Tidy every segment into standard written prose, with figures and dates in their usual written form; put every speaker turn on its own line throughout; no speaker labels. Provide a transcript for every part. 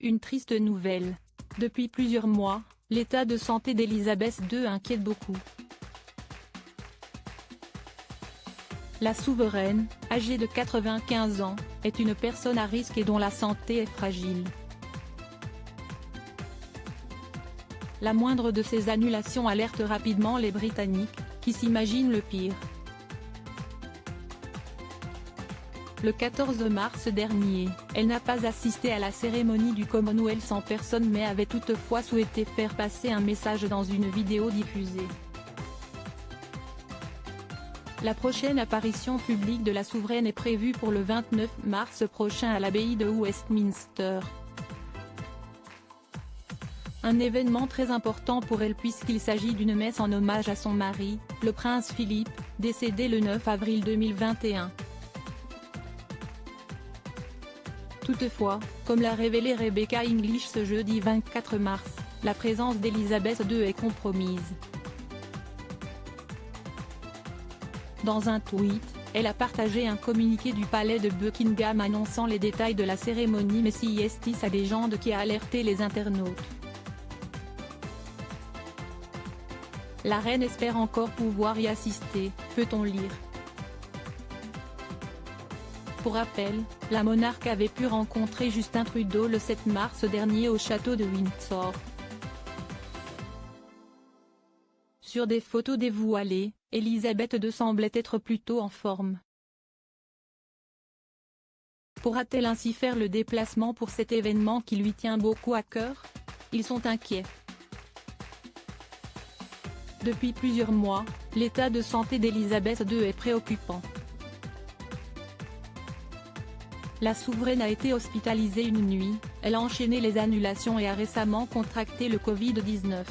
Une triste nouvelle. Depuis plusieurs mois, l'état de santé d'Elisabeth II inquiète beaucoup. La souveraine, âgée de 95 ans, est une personne à risque et dont la santé est fragile. La moindre de ces annulations alerte rapidement les Britanniques, qui s'imaginent le pire. Le 14 mars dernier, elle n'a pas assisté à la cérémonie du Commonwealth en personne mais avait toutefois souhaité faire passer un message dans une vidéo diffusée. La prochaine apparition publique de la souveraine est prévue pour le 29 mars prochain à l'abbaye de Westminster. Un événement très important pour elle puisqu'il s'agit d'une messe en hommage à son mari, le prince Philippe, décédé le 9 avril 2021. Toutefois, comme l'a révélé Rebecca English ce jeudi 24 mars, la présence d'Elisabeth II est compromise. Dans un tweet, elle a partagé un communiqué du palais de Buckingham annonçant les détails de la cérémonie mais cite sa légende qui a alerté les internautes. La reine espère encore pouvoir y assister, peut-on lire. Pour rappel, la monarque avait pu rencontrer Justin Trudeau le 7 mars dernier au château de Windsor. Sur des photos dévoilées, Elisabeth II semblait être plutôt en forme. Pourra-t-elle ainsi faire le déplacement pour cet événement qui lui tient beaucoup à cœur? Ils sont inquiets. Depuis plusieurs mois, l'état de santé d'Elisabeth II est préoccupant. La souveraine a été hospitalisée une nuit, elle a enchaîné les annulations et a récemment contracté le Covid-19.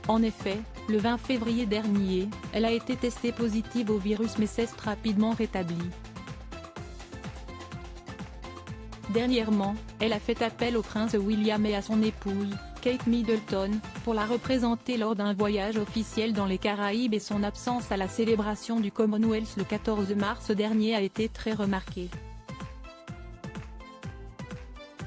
En effet, le 20 février dernier, elle a été testée positive au virus mais s'est rapidement rétablie. Dernièrement, elle a fait appel au prince William et à son épouse, Kate Middleton, pour la représenter lors d'un voyage officiel dans les Caraïbes et son absence à la célébration du Commonwealth le 14 mars dernier a été très remarquée.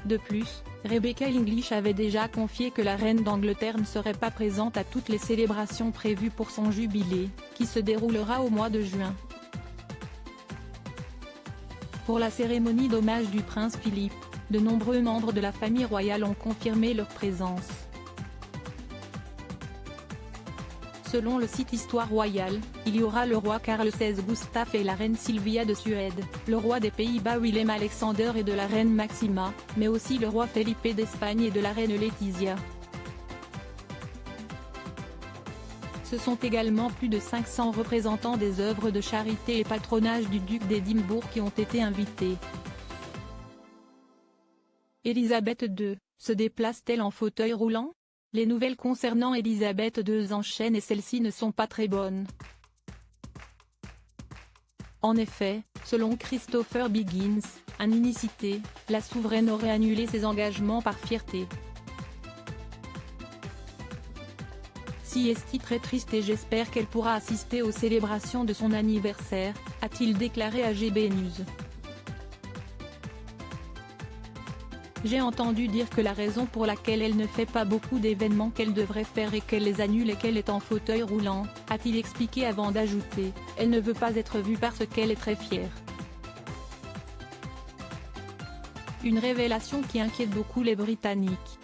De plus, Rebecca English avait déjà confié que la reine d'Angleterre ne serait pas présente à toutes les célébrations prévues pour son jubilé, qui se déroulera au mois de juin. Pour la cérémonie d'hommage du prince Philippe, de nombreux membres de la famille royale ont confirmé leur présence. Selon le site Histoire royale, il y aura le roi Carl XVI Gustaf et la reine Sylvia de Suède, le roi des Pays-Bas Willem Alexander et de la reine Maxima, mais aussi le roi Felipe d'Espagne et de la reine Letizia. Ce sont également plus de 500 représentants des œuvres de charité et patronage du duc d'Édimbourg qui ont été invités. Elisabeth II, se déplace-t-elle en fauteuil roulant? Les nouvelles concernant Elisabeth II enchaînent et celles-ci ne sont pas très bonnes. En effet, selon Christopher Biggins, un initié, la souveraine aurait annulé ses engagements par fierté. Si est très triste et j'espère qu'elle pourra assister aux célébrations de son anniversaire, a-t-il déclaré à GB News. J'ai entendu dire que la raison pour laquelle elle ne fait pas beaucoup d'événements qu'elle devrait faire est qu'elle les annule et qu'elle est en fauteuil roulant, a-t-il expliqué avant d'ajouter, elle ne veut pas être vue parce qu'elle est très fière. Une révélation qui inquiète beaucoup les Britanniques.